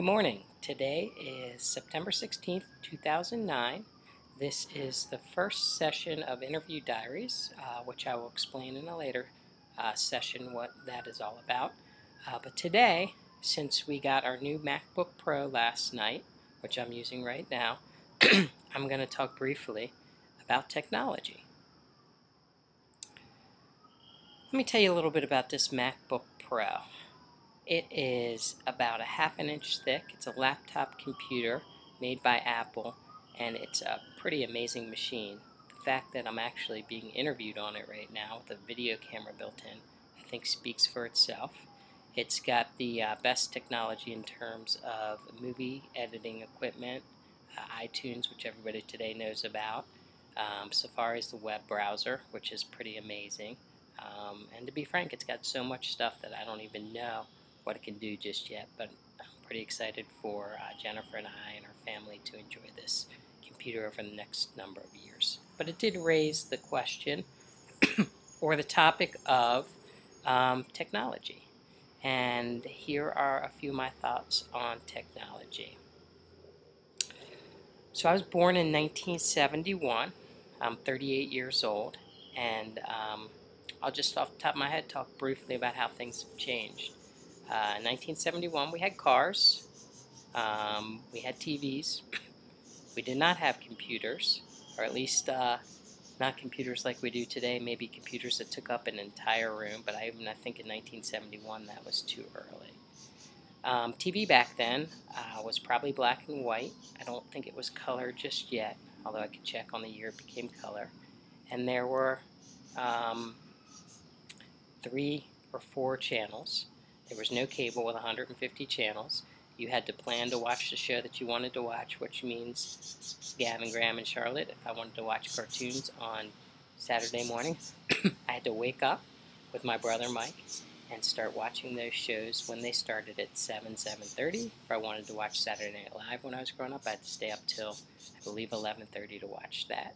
Good morning. Today is September 16th, 2009. This is the first session of Interview Diaries, which I will explain in a later session what that is all about. But today, since we got our new MacBook Pro last night, which I'm using right now, I'm going to talk briefly about technology. Let me tell you a little bit about this MacBook Pro. It is about a half an inch thick. It's a laptop computer made by Apple, and it's a pretty amazing machine. The fact that I'm actually being interviewed on it right now with a video camera built in, I think speaks for itself. It's got the best technology in terms of movie editing equipment, iTunes, which everybody today knows about. Safari is the web browser, which is pretty amazing. And to be frank, it's got so much stuff that I don't even know what it can do just yet, but I'm pretty excited for Jennifer and I and our family to enjoy this computer over the next number of years. But it did raise the question or the topic of technology. And here are a few of my thoughts on technology. So I was born in 1971. I'm 38 years old, and I'll just off the top of my head talk briefly about how things have changed. In 1971, we had cars, we had TVs, we did not have computers, or at least not computers like we do today, maybe computers that took up an entire room, but I think in 1971 that was too early. TV back then was probably black and white. I don't think it was color just yet, although I could check on the year it became color. And there were 3 or 4 channels. There was no cable with 150 channels. You had to plan to watch the show that you wanted to watch, which means Gavin, Graham, and Charlotte. If I wanted to watch cartoons on Saturday morning, I had to wake up with my brother Mike and start watching those shows when they started at 7:30. If I wanted to watch Saturday Night Live when I was growing up, I had to stay up till, I believe, 11:30 to watch that.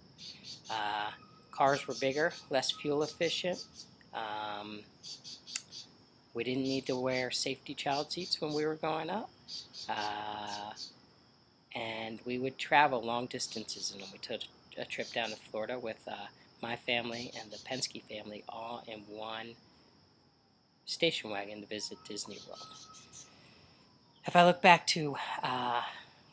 Cars were bigger, less fuel efficient. We didn't need to wear safety child seats when we were going up. And we would travel long distances, and we took a trip down to Florida with my family and the Penske family all in one station wagon to visit Disney World. If I look back to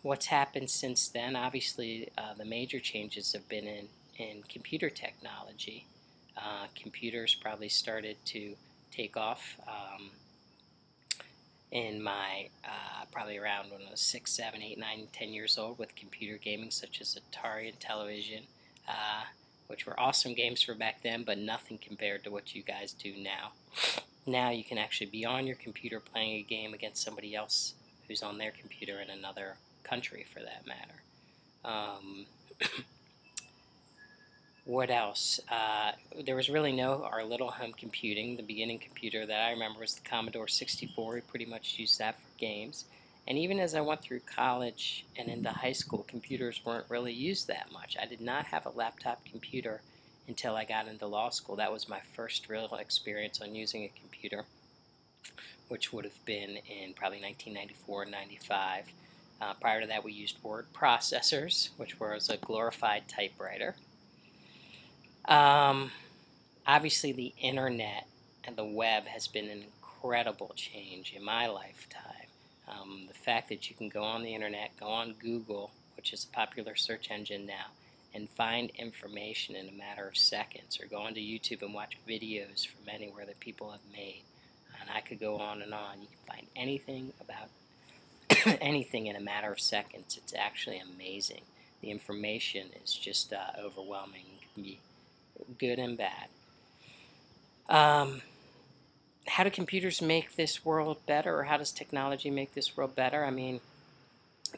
what's happened since then, obviously the major changes have been in computer technology. Computers probably started to take off in my probably around when I was 6, 7, 8, 9, 10 years old with computer gaming such as Atari and Television, which were awesome games for back then, but nothing compared to what you guys do now. Now you can actually be on your computer playing a game against somebody else who's on their computer in another country, for that matter. What else? There was really no our little home computing. The beginning computer that I remember was the Commodore 64. We pretty much used that for games. And even as I went through college and into high school, computers weren't really used that much. I did not have a laptop computer until I got into law school. That was my first real experience on using a computer, which would have been in probably 1994 and 95. Prior to that, we used word processors, which was a glorified typewriter. Obviously, the internet and the web has been an incredible change in my lifetime. The fact that you can go on the internet, go on Google, which is a popular search engine now, and find information in a matter of seconds, or go onto YouTube and watch videos from anywhere that people have made. And I could go on and on. You can find anything about anything in a matter of seconds. It's actually amazing. The information is just overwhelming. It can be good and bad. How do computers make this world better, or how does technology make this world better? I mean,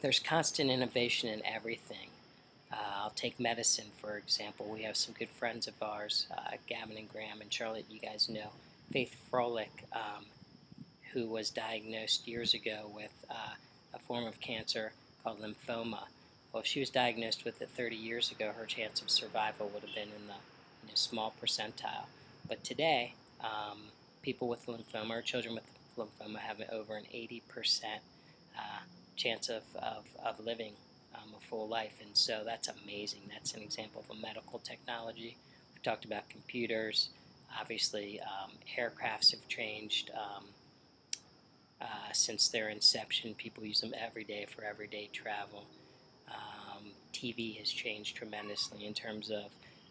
there's constant innovation in everything. I'll take medicine, for example. We have some good friends of ours, Gavin and Graham and Charlotte, you guys know. Faith Froelich, who was diagnosed years ago with a form of cancer called lymphoma. Well, if she was diagnosed with it 30 years ago, her chance of survival would have been in the small percentile. But today, people with lymphoma, or children with lymphoma, have over an 80% chance of living a full life. And so that's amazing. That's an example of a medical technology. We talked about computers. Obviously, aircrafts have changed since their inception. People use them every day for everyday travel. TV has changed tremendously in terms of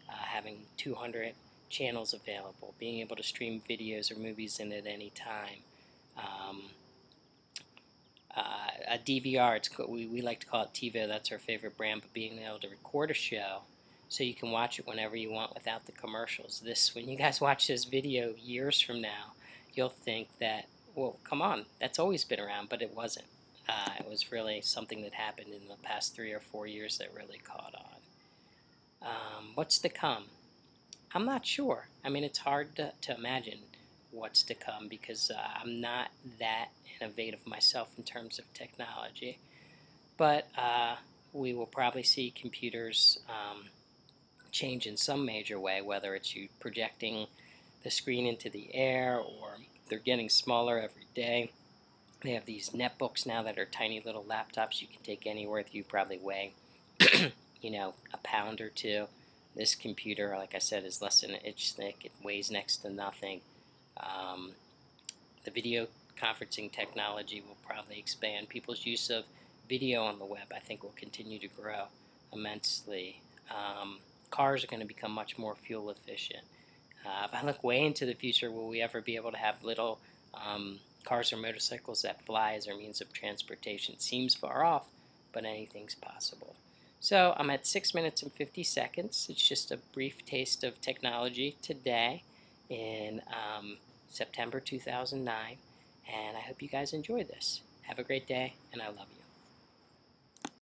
having 200 channels available, being able to stream videos or movies in at any time. A DVR, we like to call it TiVo, that's our favorite brand, but being able to record a show so you can watch it whenever you want without the commercials. When you guys watch this video years from now, you'll think that, well, come on, that's always been around, but it wasn't. It was really something that happened in the past 3 or 4 years that really caught on. What's to come? I'm not sure. I mean, it's hard to imagine what's to come because I'm not that innovative myself in terms of technology. But we will probably see computers change in some major way, whether it's you projecting the screen into the air or they're getting smaller every day. They have these netbooks now that are tiny little laptops you can take anywhere with you, probably weigh, a pound or two. This computer, like I said, is less than an inch thick. It weighs next to nothing. The video conferencing technology will probably expand. People's use of video on the web, I think, will continue to grow immensely. Cars are going to become much more fuel efficient. If I look way into the future, will we ever be able to have little cars or motorcycles that fly as our means of transportation? Seems far off, but anything's possible. So I'm at 6 minutes and 50 seconds. It's just a brief taste of technology today in September 2009, and I hope you guys enjoy this. Have a great day, and I love you.